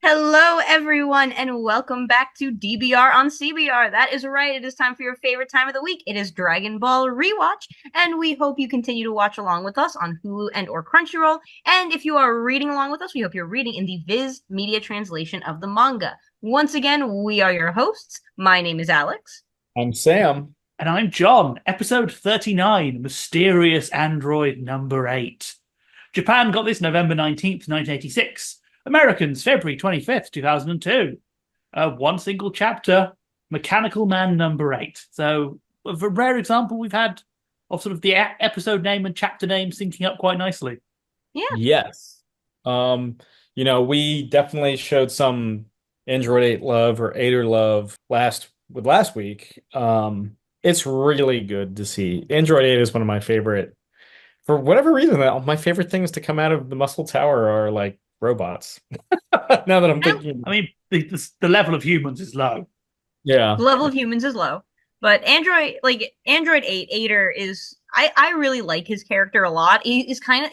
Hello, everyone, and welcome back to DBR on CBR. That is right. It is time for your favorite time of the week. It is Dragon Ball Rewatch, and we hope you continue to watch along with us on Hulu and or Crunchyroll. And if you are reading along with us, we hope you're reading in the Viz Media translation of the manga. Once again, we are your hosts. My name is Alex. I'm Sam. And I'm John, episode 39, Mysterious Android number 8. Japan got this November 19th, 1986. Americans, February 25th, 2002. One single chapter, Mechanical Man number 8. So, a rare example we've had of sort of the episode name and chapter name syncing up quite nicely. Yeah. Yes. We definitely showed some Android 8 love or 8er love last week. It's really good to see. Android 8 is one of my favorite. For whatever reason, my favorite things to come out of the Muscle Tower are like robots. Now that I'm thinking, I mean, the level of humans is low. yeah, The level of humans is low, but Android 8 Aider is I really like his character a lot. He is kind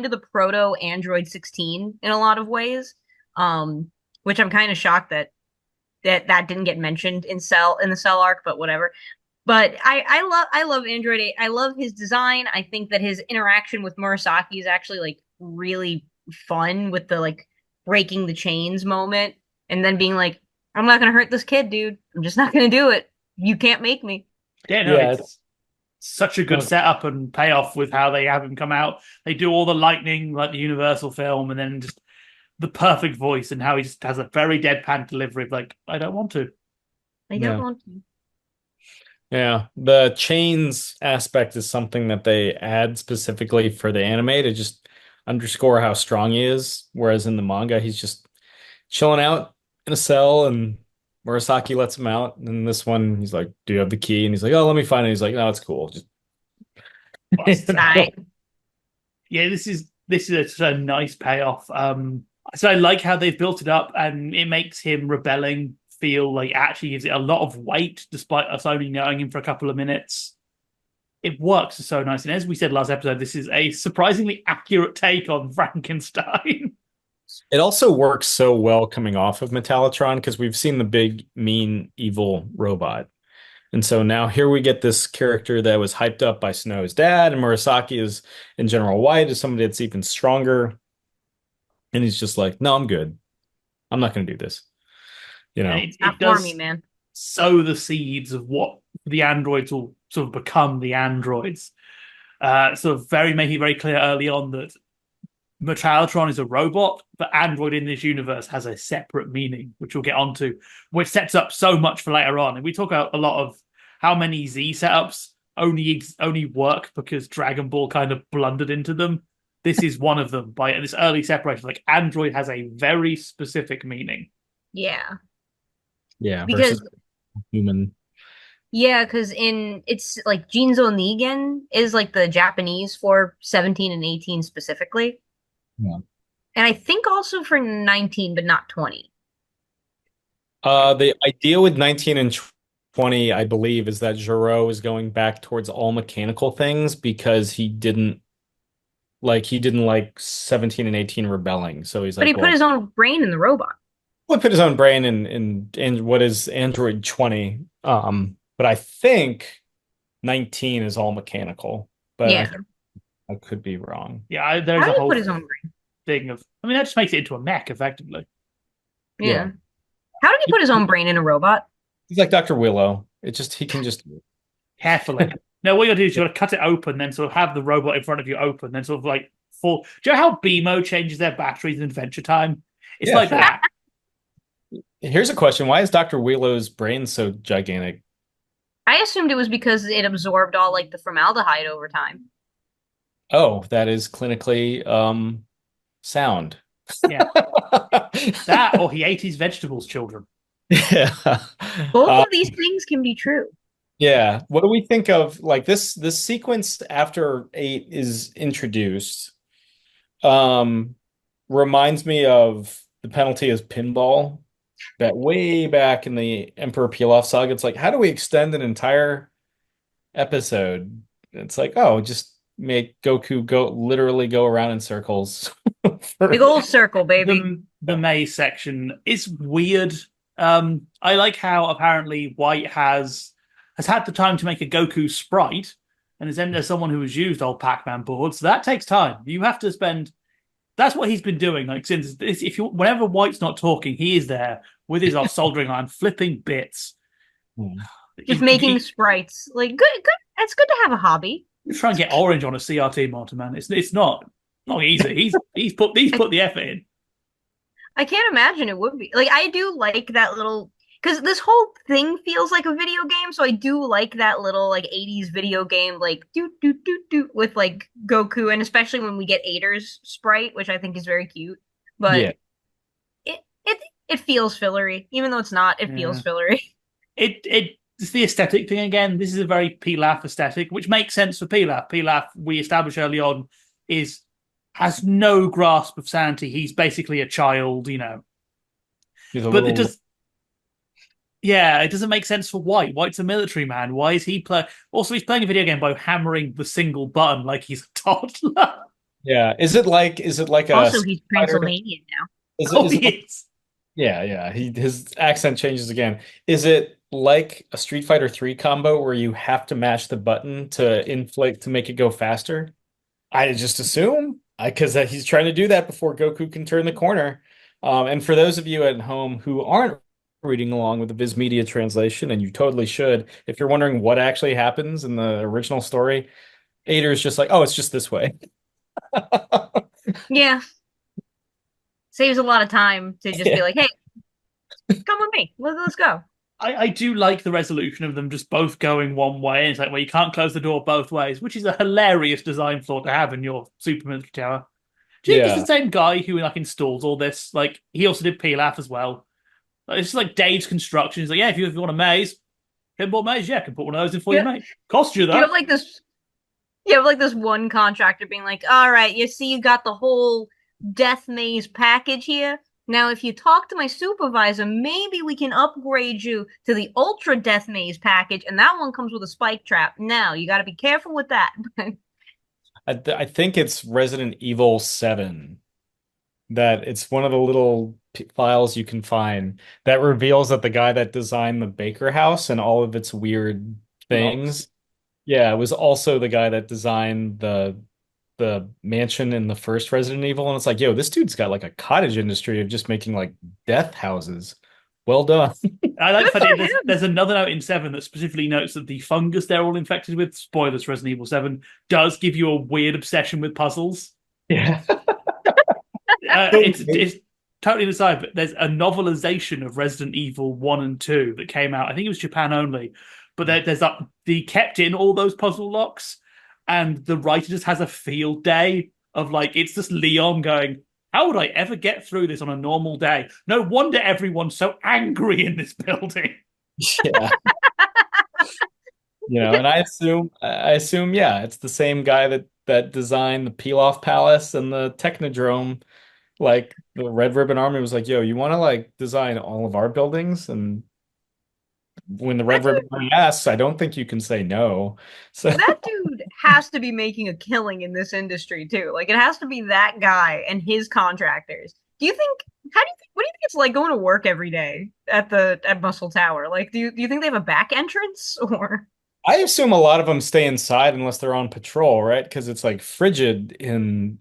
of the proto Android 16 in a lot of ways. Which I'm kind of shocked that didn't get mentioned in the Cell arc, but whatever. But I love Android 8. I love his design. I think that his interaction with Murasaki is actually like really fun with the like breaking the chains moment and then being like, I'm not gonna hurt this kid, dude. I'm just not gonna do it. You can't make me. Yeah, no, yeah, it's such a good setup and payoff with how they have him come out. They do all the lightning like the Universal film, and then just the perfect voice and how he just has a very deadpan delivery of like, I don't want to. I don't yeah, want to. yeah. The chains aspect is something that they add specifically for the anime to just underscore how strong he is. Whereas in the manga, he's just chilling out in a cell and Murasaki lets him out. And then this one, he's like, "Do you have the key?" And he's like, "Oh, let me find it." He's like, "No, it's cool." Just I Yeah, this is a nice payoff. So I like how they've built it up, and it makes him rebelling feel like actually gives it a lot of weight, despite us only knowing him for a couple of minutes. It works so nice, and as we said last episode, this is a surprisingly accurate take on Frankenstein. It also works so well coming off of Metallatron because we've seen the big, mean, evil robot. And so now here we get this character that was hyped up by Snow's dad, and Murasaki is in General White is somebody that's even stronger. And he's just like, no, I'm good. I'm not going to do this. You And know? it not for me, does man. sow the seeds of what the androids will sort of become the androids. Sort of making very clear early on that Metallatron is a robot, but android in this universe has a separate meaning, which we'll get onto, which sets up so much for later on. And we talk about a lot of how many Z setups only work because Dragon Ball kind of blundered into them. This is one of them by this early separation. Like android has a very specific meaning. Yeah. Yeah, Because versus human. because in it's like Jinzo Nigen is like the Japanese for 17 and 18 specifically. Yeah. And I think also for 19, but not 20. The idea with 19 and 20, I believe, is that Gero is going back towards all mechanical things because he didn't like 17 and 18 rebelling. So he's But he like, put well, his own brain in the robot. we'll put his own brain in what is Android 20. But I think 19 is all mechanical, but Yeah. I could be wrong. Yeah, How there's a did he whole put his own brain? thing of. I mean, that just makes it into a mech, effectively. Yeah. Yeah. How did he put his own brain in a robot? He's like Dr. Willow. He can just Carefully. No, what you gotta do is you gotta cut it open, then sort of have the robot in front of you open, then sort of like full. Do you know how BMO changes their batteries in Adventure Time? It's Yeah, like sure. that. Here's a question. Why is Dr. Willow's brain so gigantic? I assumed it was because it absorbed all like the formaldehyde over time. Oh, that is clinically sound. Yeah. That or he ate his vegetables, children. Yeah. Both Uh, of these things can be true. yeah. What do we think of like this sequence after 8 is introduced? Um reminds me of the penalty is pinball that way back in the Emperor Pilaf saga. It's like, how do we extend an entire episode? It's like, oh, just make Goku literally go around in circles Big old circle, baby. The maze section is weird. I like how apparently White has had the time to make a Goku sprite, and is then there's someone who has used old Pac-Man boards. So that takes time. You have to spend. That's what he's been doing. Like since this, if you whenever White's not talking, he is there with his old soldering iron, flipping bits. Just making sprites. Like good. It's good to have a hobby. You try and get Orange on a CRT monitor, man. It's not easy. He's put the effort in. I can't imagine it would be. Like I do like that little because this whole thing feels like a video game, so I do like that little like 80s video game like do with like Goku and especially when we get Ader's sprite, which I think is very cute. But Yeah. it feels fillery. Even though it's not, it feels fillery. It's the aesthetic thing again. This is a very Pilaf aesthetic, which makes sense for Pilaf. Pilaf, we established early on, has no grasp of sanity. He's basically a child, you know. But it does. Yeah, it doesn't make sense for White. White's a military man. Why is he play? Also, he's playing a video game by hammering the single button like he's a toddler. Yeah. Is it like a Also, he's Street Fighter? Transylvanian now. He is. Yeah, yeah. His accent changes again. Is it like a Street Fighter 3 combo where you have to mash the button to inflate to make it go faster? I just assume because he's trying to do that before Goku can turn the corner. And for those of you at home who aren't reading along with the Viz Media translation, and you totally should, if you're wondering what actually happens in the original story, Ader is just like, oh, it's just this way. Yeah, saves a lot of time to just be like, hey, come with me. Let's go. I do like the resolution of them just both going one way. And it's like, well, you can't close the door both ways, which is a hilarious design flaw to have in your super military tower. Do you think it's the same guy who like installs all this? Like he also did PLAF as well. Like, it's just like Dave's construction. He's like, yeah, if you want a maze, pinball maze, yeah, I can put one of those in for you, mate. Cost you though. You have like this one contractor being like, all right, you see, you got the whole death maze package here. Now, if you talk to my supervisor, maybe we can upgrade you to the Ultra Death Maze package, and that one comes with a spike trap. Now, you got to be careful with that. I think it's Resident Evil 7 that it's one of the little files you can find that reveals that the guy that designed the Baker House and all of its weird things, yeah, it was also the guy that designed the mansion in the first Resident Evil, and it's like, yo, this dude's got like a cottage industry of just making like death houses. Well done. I like that there's another note in 7 that specifically notes that the fungus they're all infected with, spoilers for Resident Evil 7, does give you a weird obsession with puzzles. Yeah. It's totally aside, but there's a novelization of Resident Evil 1 and 2 that came out. I think it was Japan only, but there's that they kept in all those puzzle locks. And the writer just has a field day of like, it's just Leon going, how would I ever get through this on a normal day? No wonder everyone's so angry in this building. Yeah. And I assume, yeah, it's the same guy that designed the Peel-Off Palace and the Technodrome. Like the Red Ribbon Army was like, yo, you want to like design all of our buildings? And when the Red Ribbon Army asks, I don't think you can say no. So that dude has to be making a killing in this industry too. Like it has to be that guy and his contractors. What do you think it's like going to work every day at Muscle Tower? Like do you think they have a back entrance or I assume a lot of them stay inside unless they're on patrol, right? Because it's like frigid in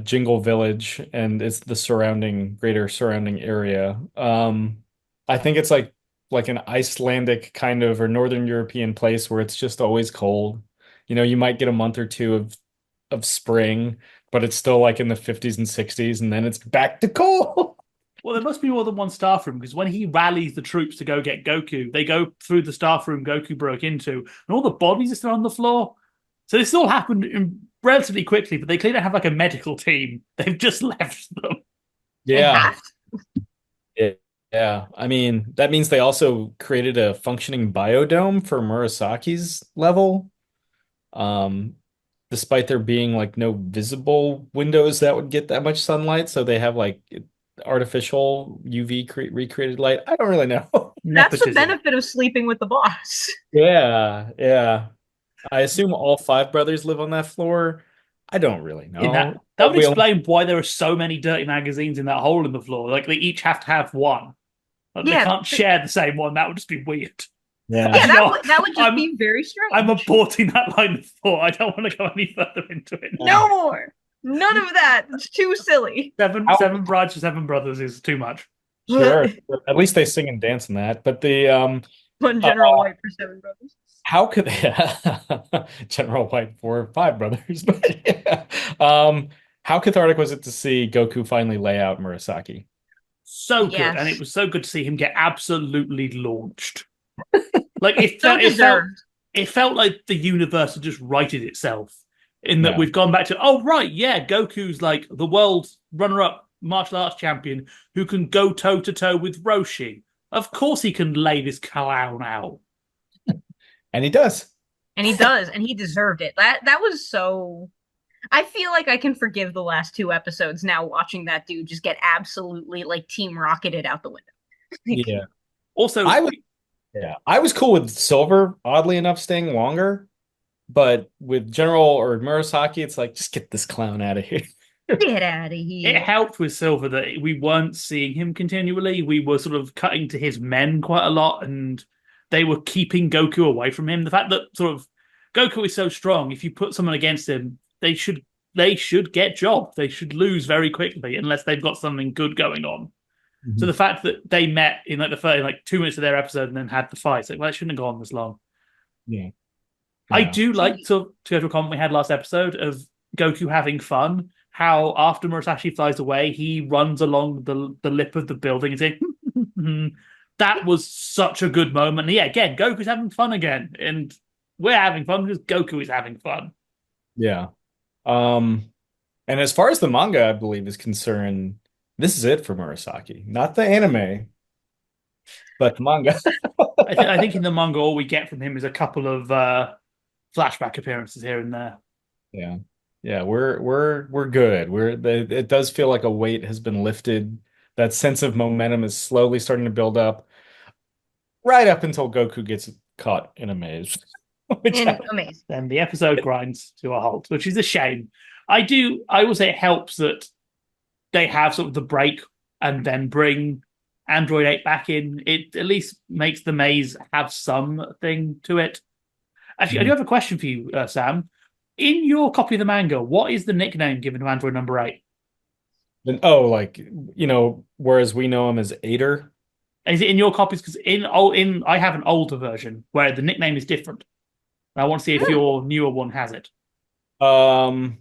Jingle Village and it's the greater surrounding area. I think it's like an Icelandic kind of or Northern European place where it's just always cold. You might get a month or two of spring, but it's still like in the 50s and 60s, and then it's back to cold. Well, there must be more than one staff room because when he rallies the troops to go get Goku, they go through the staff room Goku broke into, and all the bodies are still on the floor. So this all happened relatively quickly, but they clearly have like a medical team. They've just left them. Yeah. Yeah. I mean, that means they also created a functioning biodome for Murasaki's level. Despite there being like no visible windows that would get that much sunlight, so they have like artificial UV recreated light. I don't really know. That's the benefit of sleeping with the boss. Yeah, yeah. I assume all five brothers live on that floor. I don't really In that, know. that would We only, explain why there are so many dirty magazines in that hole in the floor. Like they each have to have one. Like, they Yeah, can't share the same one. That would just be weird. yeah. yeah, Actually, no, that would just I'm be very I'm strange. aborting that line of thought. I don't want to go any further into it Yeah. No more. None of that. It's too silly. How, Seven brides for seven brothers is too much. sure. At least they sing and dance in that. But One uh, General White for Seven Brothers. how could General White for five brothers? But yeah. How cathartic was it to see Goku finally lay out Murasaki? So good, and it Yes. was so good to see him get absolutely launched. Like So deserved. it felt like the universe had just righted itself in that Yeah. we've gone back to, oh right, yeah, Goku's like the world runner-up martial arts champion who can go toe to toe with Roshi. Of course he can lay this clown out. And he does. And he does, and he deserved it. That was so I feel like I can forgive the last two episodes now watching that dude just get absolutely like team rocketed out the window. Like, Yeah. Also, I was yeah. I was cool with Silver, oddly enough, staying longer. But with General or Murasaki, it's like, just get this clown out of here. get out of it here. helped with Silver that we weren't seeing him continually. We were sort of cutting to his men quite a lot, and they were keeping Goku away from him. The fact that sort of Goku is so strong, if you put someone against him, they should get jobbed. They should lose very quickly unless they've got something good going on. So Mhm. the fact that they met in like the first like 2 minutes of their episode and then had the fight, it's like, well, it shouldn't have gone this long. Yeah. I Yeah. do like See, to go to a comment we had last episode of Goku having fun. How after Murasashi flies away, he runs along the lip of the building and saying, "That was such a good moment." And yeah, again, Goku's having fun again, and we're having fun because Goku is having fun. Yeah. Um, and as far as the manga, I believe, is concerned, this is it for Murasaki. Not the anime, but the manga. I think in the manga, all we get from him is a couple of flashback appearances here and there. Yeah. Yeah, we're good. It does feel like a weight has been lifted. That sense of momentum is slowly starting to build up, right up until Goku gets caught in a maze. Which and amazing. Then the episode grinds to a halt, which is a shame. I will say it helps that they have sort of the break and then bring Android 8 back in. It at least makes the maze have something to it. Actually, I do have a question for you, Sam. In your copy of the manga, what is the nickname given to Android number 8? And oh, like, whereas we know him as Ader. Is it in your copies? Because in I have an older version where the nickname is different. I want to see if Hmm. your newer one has it. Um,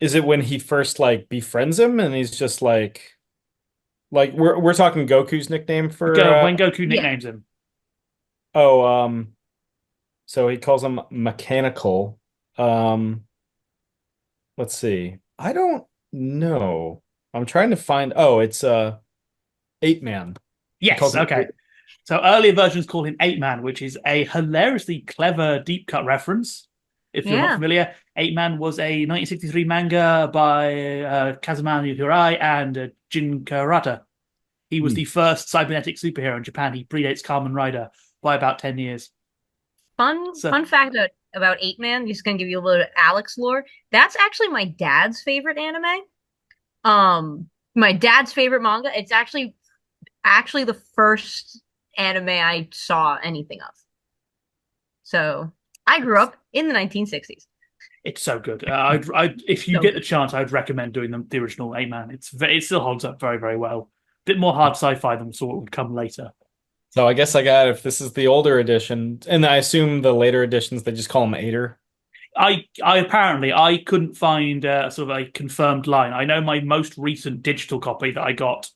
is it when he first like befriends him and he's just like we're talking Goku's nickname for When Goku Yeah. nicknames him. oh so he calls him mechanical. Um, let's see. I don't know. I'm trying to find it's Eight Man. He Yes, calls him okay. So earlier versions call him Eight Man, which is a hilariously clever deep cut reference. If you're not Yeah. familiar, Eight Man was a 1963 manga by Kazumanu Hirai and Jin Karata. He was Hmm. the first cybernetic superhero in Japan. He predates Kamen Rider by about 10 years. So, Fun fact about Eight Man, just gonna give you a little Alex lore. That's actually my dad's favorite anime. My dad's favorite manga. It's actually the first anime I saw anything of. So I grew up in the 1960s. it's so good. If you So get the good. chance, I'd recommend doing the original Eight Man. It still holds up very, very well. Bit more hard sci-fi than sort would come later. So I guess I got if this is the older edition, and I assume the later editions they just call him Ader. I apparently I couldn't find sort of a confirmed line. I know my most recent digital copy that I got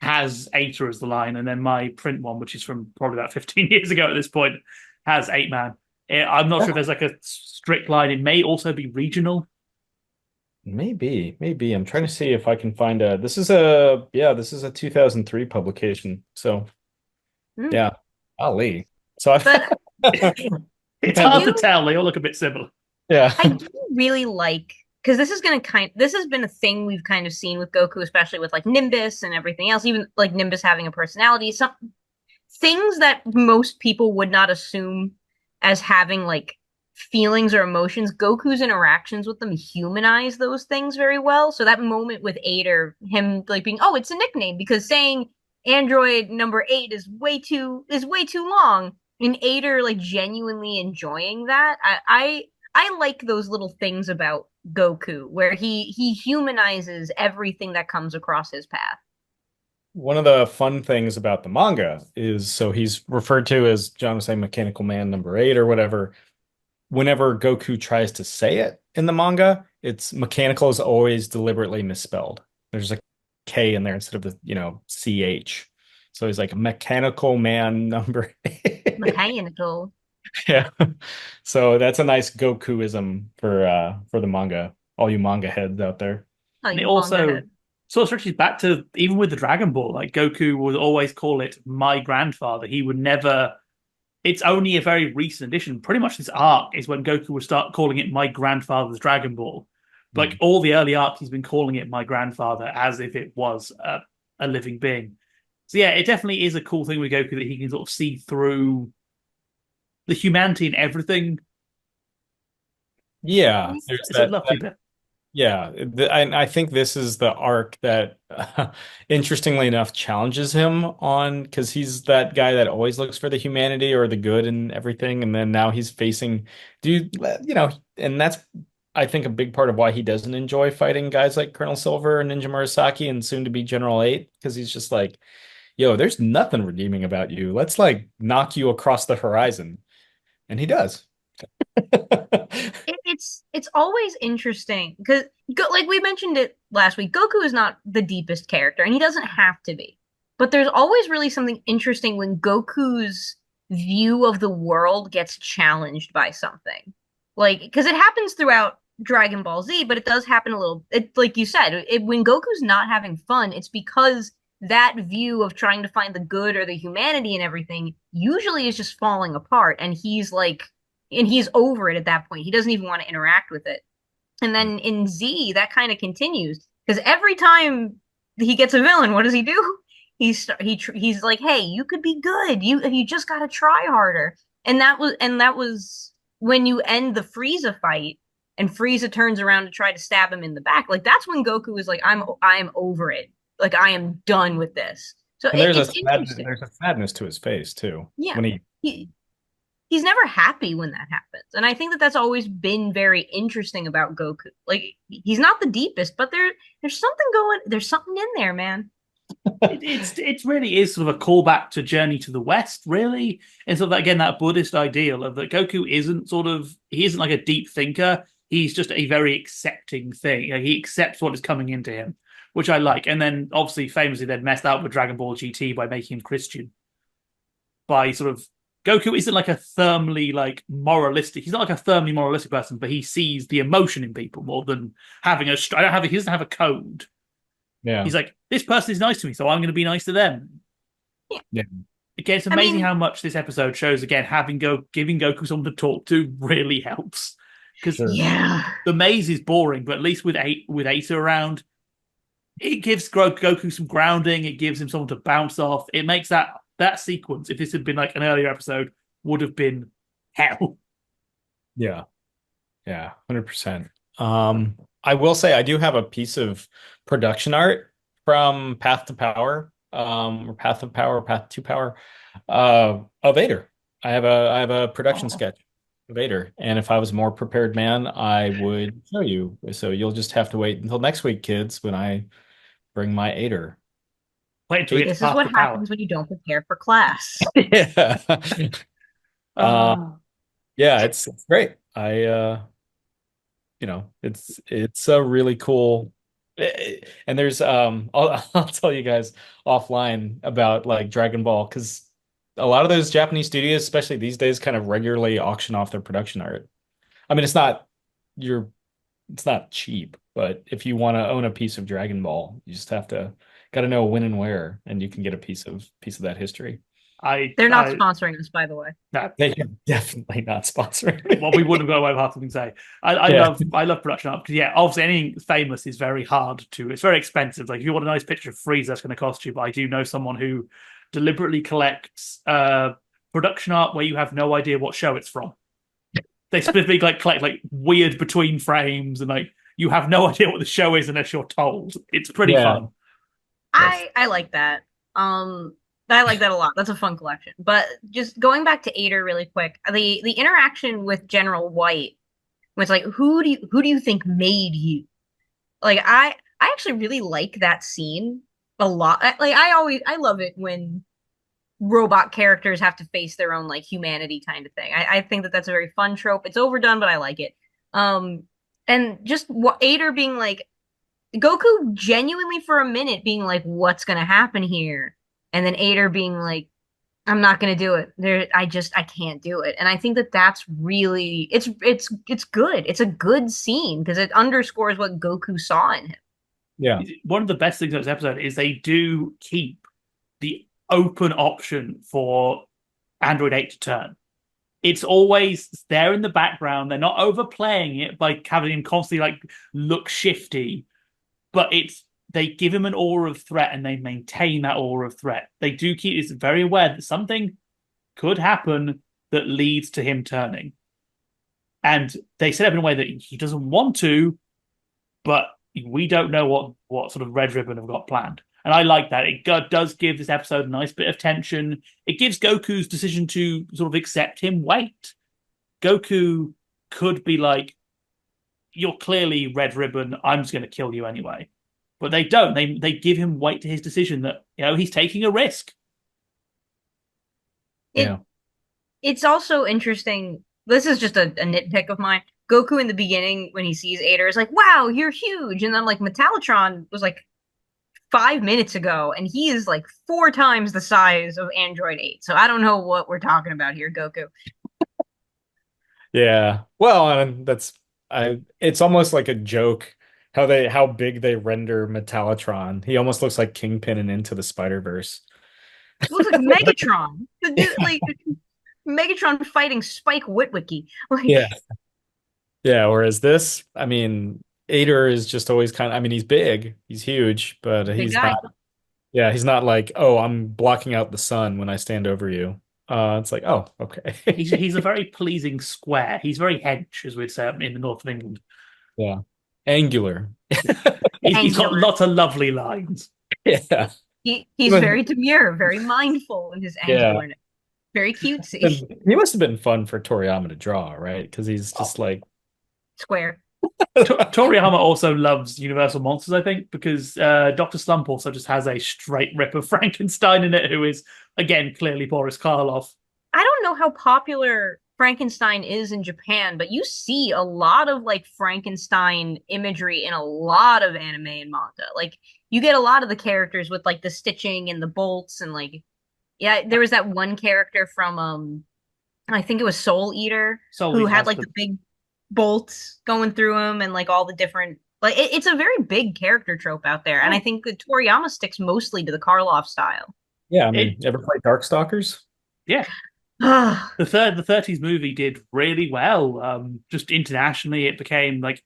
has Aeta as the line, and then my print one, which is from probably about 15 years ago at this point, has Eight Man. I'm not sure if there's like a strict line. It may also be regional. Maybe. I'm trying to see if I can find this is a 2003 publication. So Mm. yeah, Ali. So But It's I hard to do tell. They all look a bit similar. yeah. I do really like because this has been a thing we've kind of seen with Goku, especially with like Nimbus and everything else, even like Nimbus having a personality. Some things that most people would not assume as having like feelings or emotions, Goku's interactions with them humanize those things very well. So that moment with Ader, him like being, oh, it's a nickname because saying android number 8 is way too long. And Ader like genuinely enjoying that. I like those little things about Goku where he humanizes everything that comes across his path. One of the fun things about the manga is so he's referred to as John was saying Mechanical Man number 8 or whatever. Whenever Goku tries to say it in the manga, it's mechanical is always deliberately misspelled. There's a K in there instead of the, CH. So he's like Mechanical Man number 8. Mechanical. Yeah. So that's a nice Gokuism for the manga. All you manga heads out there. Oh, And it you manga also head. sort of stretches back to even with the Dragon Ball, like Goku would always call it my grandfather. He would never. It's only a very recent addition. Pretty much this arc is when Goku would start calling it my grandfather's Dragon Ball. Like Mm. all the early arcs, he's been calling it my grandfather as if it was a living being. So yeah, it definitely is a cool thing with Goku that he can sort of see through the humanity in everything. Yeah, there's It's a that. lovely bit. Yeah, I think this is the arc that, interestingly enough, challenges him on because he's that guy that always looks for the humanity or the good in everything, and then now he's facing, dude, and that's I think a big part of why he doesn't enjoy fighting guys like Colonel Silver and Ninja Murasaki and soon to be General 8 because he's just like, yo, there's nothing redeeming about you. Let's like knock you across the horizon, and he does. It's always interesting because like we mentioned it last week, Goku is not the deepest character and he doesn't have to be. But there's always really something interesting when Goku's view of the world gets challenged by something. Like because it happens throughout Dragon Ball Z, but it does happen a little it like you said, when Goku's not having fun, it's because that view of trying to find the good or the humanity and everything usually is just falling apart and he's over it at that point. He doesn't even want to interact with it. And then in Z, that kind of continues because every time he gets a villain, what does he do? He's like, "Hey, you could be good. You just got to try harder." And that was when you end the Frieza fight and Frieza turns around to try to stab him in the back. Like that's when Goku is like, "I'm over it. Like I am done with this." So And there's a it's interesting. there's a sadness to his face too Yeah. when he He, he's never happy when that happens. And I think that that's always been very interesting about Goku. Like he's not the deepest, but there's something in there, man. It really is sort of a callback to Journey to the West, really, and sort of again that Buddhist ideal of that Goku he isn't like a deep thinker. He's just a very accepting thing. You know, he accepts what is coming into him, which I like. And then obviously famously they'd messed out with Dragon Ball GT by making him Christian. By sort of Goku isn't like a thermally like moralistic. He's not like a thermally moralistic person, but he sees the emotion in people more than having a. I don't have. He doesn't have a code. yeah He's like, this person is nice to me, so I'm going to be nice to them. Yeah. yeah Again, it's I amazing mean, how much this episode shows. Again, giving Goku someone to talk to really helps because sure yeah. the maze is boring, but at least with Asa around, it gives Goku some grounding. It gives him someone to bounce off. It makes that sequence. If this had been like an earlier episode, would have been hell. yeah 100%. I will say I do have a piece of production art from Path to Power, or Path of Power, Path to Power, of Vader. I have a production Oh, sketch of Vader, and if I was a more prepared man, I would show you. So you'll just have to wait until next week, kids, when I bring my Ader. wait until we get Eight. to This is Path what to Power. happens when you don't prepare for class. Yeah. Uh, Uh, yeah, it's great. It's a really cool and there's I'll tell you guys offline about like Dragon Ball because a lot of those Japanese studios, especially these days, kind of regularly auction off their production art. I mean, you're it's not cheap, but if you want to own a piece of Dragon Ball, you just have to got to know when and where, and you can get a piece of that history. I They're not I sponsoring us, by the way. no, They are definitely not sponsoring well, we me. wouldn't go away with half the things say. Yeah. I love production art because yeah, obviously anything famous is very hard to. It's very expensive. Like if you want a nice picture of Frieza, that's going to cost you. But I do know someone who deliberately collects production art where you have no idea what show it's from. they specifically like collect like weird between frames and like you have no idea what the show is unless you're told. It's pretty Yeah. fun. Yes. I like that. I like that a lot. That's a fun collection. But just going back to Ader really quick, the interaction with General White was like, who do you think made you? Like I actually really like that scene a lot. Like I love it when robot characters have to face their own like humanity kind of thing. I think that that's a very fun trope. It's overdone, but I like it. Um, and just what Ader being like Goku genuinely for a minute being like, "What's gonna happen here?" And then Ader being like, "I'm not gonna do it. I can't do it." And I think that that's really it's good. It's a good scene because it underscores what Goku saw in him. Yeah. One of the best things about this episode is they do keep the open option for Android 8 to turn. It's always there in the background. They're not overplaying it by having him constantly like look shifty, but it's they give him an aura of threat and they maintain that aura of threat. They do keep it's very aware that something could happen that leads to him turning. And they set up in a way that he doesn't want to, but we don't know what sort of Red Ribbon have got planned. And I like that. It does give this episode a nice bit of tension. It gives Goku's decision to sort of accept him weight. Goku could be like, "You're clearly Red Ribbon. I'm just going to kill you anyway." But they don't. They give him weight to his decision that he's taking a risk. It Yeah. it's also interesting. This is just a nitpick of mine. Goku in the beginning when he sees Ader is like, "Wow, you're huge," and then like Metalotron was like 5 minutes ago, and he is like 4 times the size of Android 8. So I don't know what we're talking about here, Goku. Yeah. Well, and that's it's almost like a joke how big they render Metallitron. He almost looks like Kingpin in Into the Spider-Verse. It looks like Megatron. Like Megatron fighting Spike Witwicky. Like Yeah. Yeah, whereas this, I mean, Ader is just always I mean, he's big, he's huge, but big he's guy. not, yeah, he's not like, oh, I'm blocking out the sun when I stand over you. It's like, oh, okay. He's a very pleasing square. He's very hench, as we'd say in the north of England. Yeah. Angular. He's got Angular. lots of lovely lines. Yeah. He's very demure, very mindful in his Yeah. angularness. Very cutesy. He must have been fun for Toriyama to draw, right? Because he's just like, Square. Toriyama also loves Universal Monsters, I think, because Dr. Slump also just has a straight rip of Frankenstein in it, who is, again, clearly Boris Karloff. I don't know how popular Frankenstein is in Japan, but you see a lot of like Frankenstein imagery in a lot of anime and manga. Like you get a lot of the characters with like the stitching and the bolts and like yeah, there was that one character from I think it was Soul Eater Soul who Eater had has like the big bolts going through him and like all the different like it's a very big character trope out there. And I think that Toriyama sticks mostly to the Karloff style. yeah, I mean, it, ever play Darkstalkers? yeah. Ah, The 30s movie did really well. Just internationally, it became like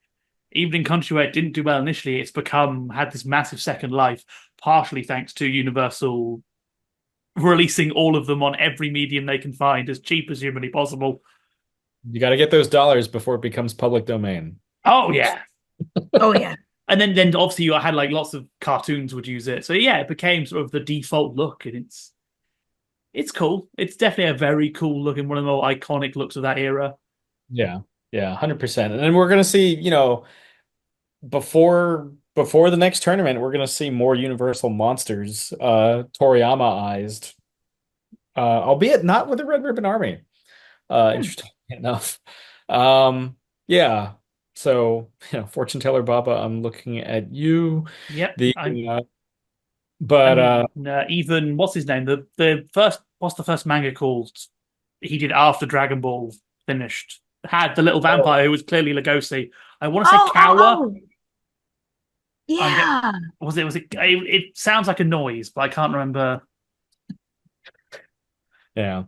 even in countries where it didn't do well initially, it's become had this massive second life, partially thanks to Universal releasing all of them on every medium they can find as cheap as humanly possible. You got to get those dollars before it becomes public domain. Oh yeah. oh yeah. And then obviously you had like lots of cartoons would use it. So yeah, it became sort of the default look, and it's cool. It's definitely a very cool look and one of the more iconic looks of that era. Yeah. Yeah, 100%. And then we're going to see, before the next tournament, we're going to see more Universal monsters, Toriyama-ized, albeit not with the Red Ribbon Army. Interesting enough. Yeah. So, Fortune Teller Baba, I'm looking at you. Yep. The I but and even what's his name? The first what's the first manga called? He did after Dragon Ball finished. Had the little oh, vampire who was clearly Legosi. I want to say Oh, oh, Kawa. oh. Yeah. It sounds like a noise, but I can't remember. yeah.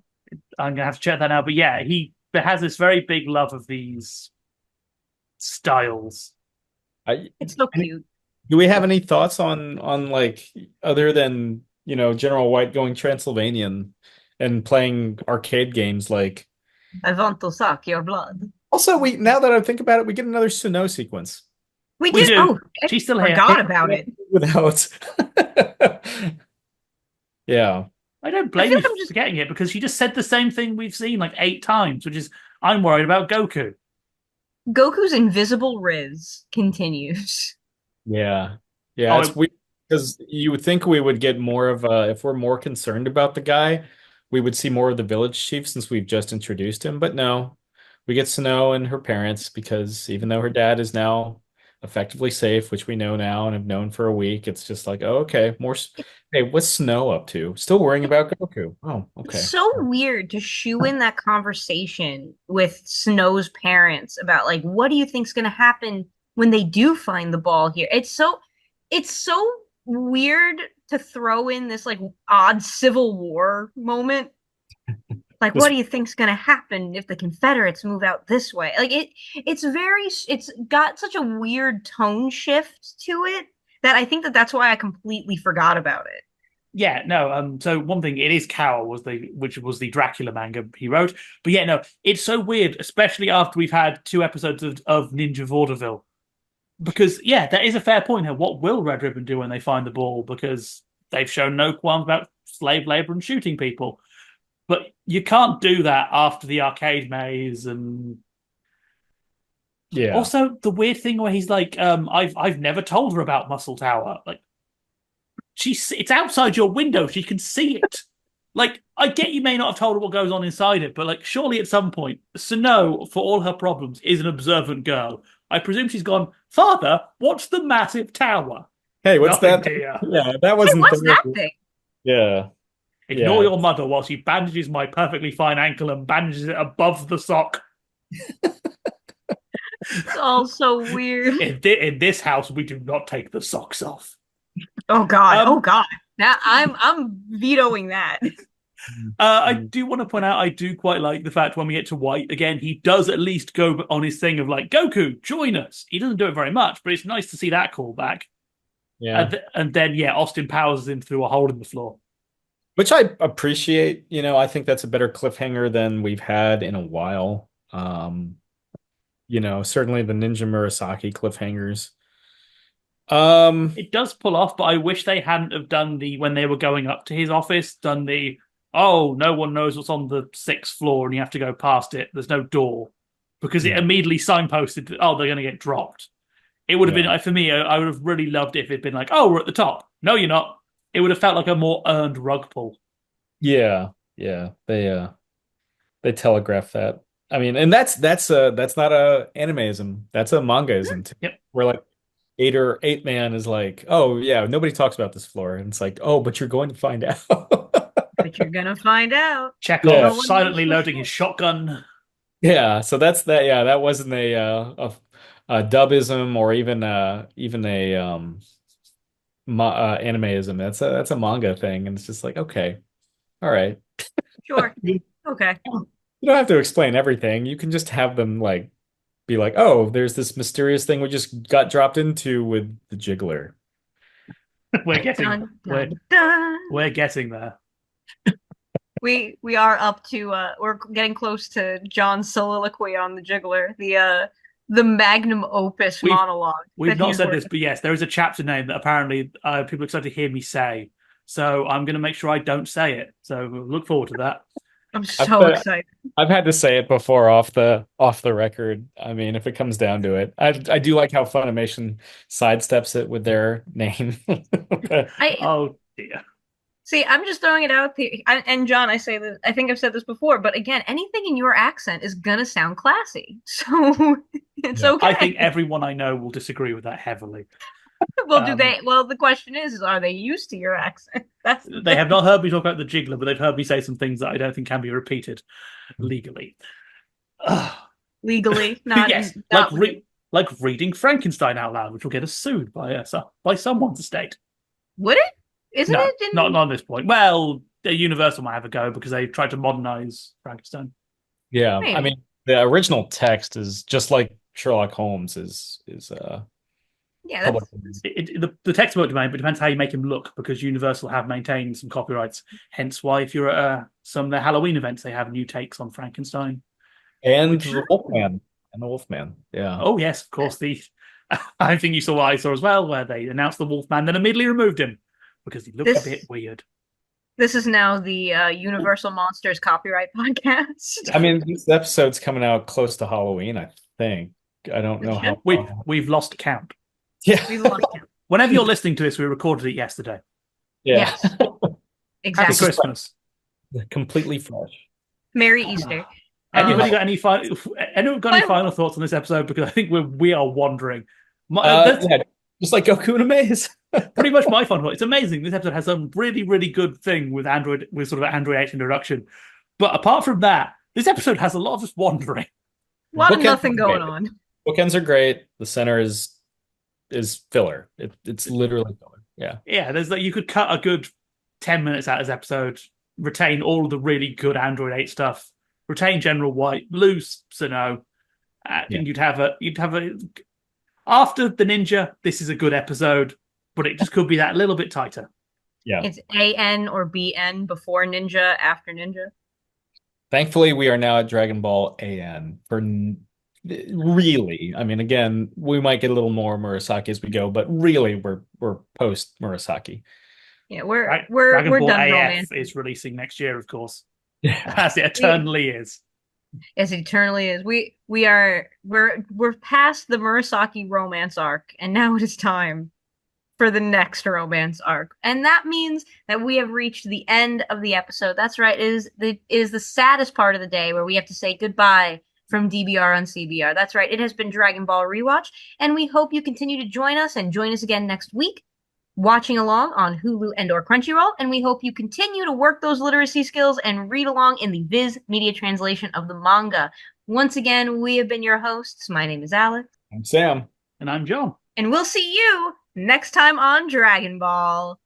I'm gonna have to check that out. But yeah, he has this very big love of these styles. It's so cute. Do we have any thoughts on like other than, General White going Transylvanian and playing arcade games like I want to suck your blood. Also, we now that I think about it, we get another Snow sequence We We did. do. Oh, I She's still here. forgot about it. without. Yeah. I don't I blame feel you like for I'm just forgetting it because she just said the same thing we've seen like 8 times, which is I'm worried about Goku. Goku's invisible Riz continues. Yeah. Yeah, it's Oh, weird because you would think we would get more of if we're more concerned about the guy, we would see more of the village chief since we've just introduced him. But no, we get Snow and her parents because even though her dad is now effectively safe, which we know now and have known for a week, it's just like, oh, okay, Hey, what's Snow up to? Still worrying about Goku. Oh, It's okay. so weird to shoe in that conversation with Snow's parents about like what do you think's going to happen when they do find the ball here. It's so weird to throw in this like odd Civil War moment. Like what Just do you think's going to happen if the Confederates move out this way? Like it's got such a weird tone shift to it that I think that that's why I completely forgot about it. yeah, no. So one thing, it is Cowl which was the Dracula manga he wrote. But yeah, no, it's so weird, especially after we've had 2 episodes of Ninja Vaudeville. Because yeah, that is a fair point here. What will Red Ribbon do when they find the ball? Because they've shown no qualms about slave labor and shooting people. But you can't do that after the arcade maze, and yeah. also the weird thing where he's like, I've never told her about Muscle Tower. Like it's outside your window, she can see it. Like, I get you may not have told her what goes on inside it, but like surely at some point, Snow, for all her problems, is an observant girl. I presume she's gone, Father, what's the massive tower? Hey, what's Nothing, that? dear. Yeah, that Hey, wasn't what's there. that thing? Yeah. Ignore Yeah. your mother while she bandages my perfectly fine ankle and bandages it above the sock. It's all so weird. In this house, we do not take the socks off. Oh God. Oh Um, God. Now I'm vetoing that. I do want to point out I do quite like the fact when we get to White again, he does at least go on his thing of like Goku, join us. He doesn't do it very much, but it's nice to see that call back. Yeah. And then yeah, Austin powers him through a hole in the floor. Which I appreciate. I think that's a better cliffhanger than we've had in a while. Certainly the Ninja Murasaki cliffhangers. Um, It does pull off, but I wish they hadn't have done the when they were going up to his office, done the oh, no one knows what's on the 6th floor and you have to go past it. There's no door. Because it yeah, immediately signposted that, oh, they're going to get dropped. It would have yeah, been, for me, I would have really loved it if it'd been like, oh, we're at the top. No, you're not. It would have felt like a more earned rug pull. yeah, yeah. They telegraph that. I mean, and that's not a animeism. That's a mangaism too. Yep. Where like eight man is like, oh yeah, nobody talks about this floor, and it's like, oh, but you're going to find out. But you're gonna find out. Chekhov Yeah, No one knows silently for loading his sure. shotgun. yeah. So that's that. Yeah, that wasn't a dubism or even a animeism. That's a manga thing, and it's just like, okay, all right. Sure. You Okay. don't have to explain everything. You can just have them like be like, oh, there's this mysterious thing we just got dropped into with the jiggler. we're getting Dun we're dun dun. we're getting there. We are up to we're getting close to John's soliloquy on the Jiggler, the magnum opus We've monologue we've that not he's said this, working. but yes, there is a chapter name that apparently people are excited to hear me say. So I'm going to make sure I don't say it. So we'll look forward to that. I'm I've so uh, excited. I've had to say it before off the record. I mean, if it comes down to it, I do like how Funimation sidesteps it with their name. I Oh dear. see. I'm just throwing it out there. And John, I say that I think I've said this before, but again, anything in your accent is gonna sound classy, so it's Yeah. I think okay. everyone I know will disagree with that heavily. Well, do Um, they? Well, the question is, are they used to your accent? That's the they have thing. not heard me talk about the jiggler, but they've heard me say some things that I don't think can be repeated legally. Ugh. Legally, Yes, not legally. like reading Frankenstein out loud, which will get us sued by someone's estate. Would it? Isn't No, it in? not at this point. Well, Universal might have a go because they tried to modernize Frankenstein. Yeah, I Maybe. mean, the original text is just like Sherlock Holmes is Yeah, public. The text won't domain, but it depends how you make him look because Universal have maintained some copyrights. Hence why, if you're at some of their Halloween events, they have new takes on Frankenstein, And which the Wolfman. And the Wolfman. Yeah. Oh yes, of course. I think you saw what I saw as well, where they announced the Wolfman, then immediately removed him because he looked a bit This weird. this is now the Universal Monsters copyright podcast. I mean, this episode's coming out close to Halloween, I think. I don't know how long. We've lost count. Yeah. We lost count. Whenever you're listening to this, we recorded it yesterday. Yeah. Yes, Happy exactly. Christmas. Completely fresh. Merry Easter. Anybody got any final thoughts on this episode? Because I think we are wandering. Yeah, just like Goku in a maze. Pretty much my final thought. It's amazing. This episode has some really, really good thing with sort of Android 8 introduction. But apart from that, this episode has a lot of just wandering. A lot of Bookends nothing are going great. on. Bookends are great. The center is filler. It's literally filler. Yeah. Yeah, there's you could cut a good 10 minutes out of this episode, retain all of the really good Android 8 stuff, retain General White, lose Sano, and you'd have a after the ninja, this is a good episode, but it just could be that little bit tighter. Yeah. It's AN or BN before Ninja, after Ninja. Thankfully, we are now at Dragon Ball AN for really. I mean, again, we might get a little more Murasaki as we go, but really, we're post Murasaki. Yeah, we're Dragon Ball done AF romance. is releasing next year, of course, Yeah. as it eternally is. As it eternally is. We're past the Murasaki romance arc, and now it is time for the next romance arc. And that means that we have reached the end of the episode. That's right. It is the saddest part of the day where we have to say goodbye from DBR on CBR. That's right. It has been Dragon Ball Rewatch, and we hope you continue to join us and join us again next week, watching along on Hulu and/or Crunchyroll. And we hope you continue to work those literacy skills and read along in the Viz Media translation of the manga. Once again, we have been your hosts. My name is Alyx. I'm Sam. And I'm John. And we'll see you next time on Dragon Ball.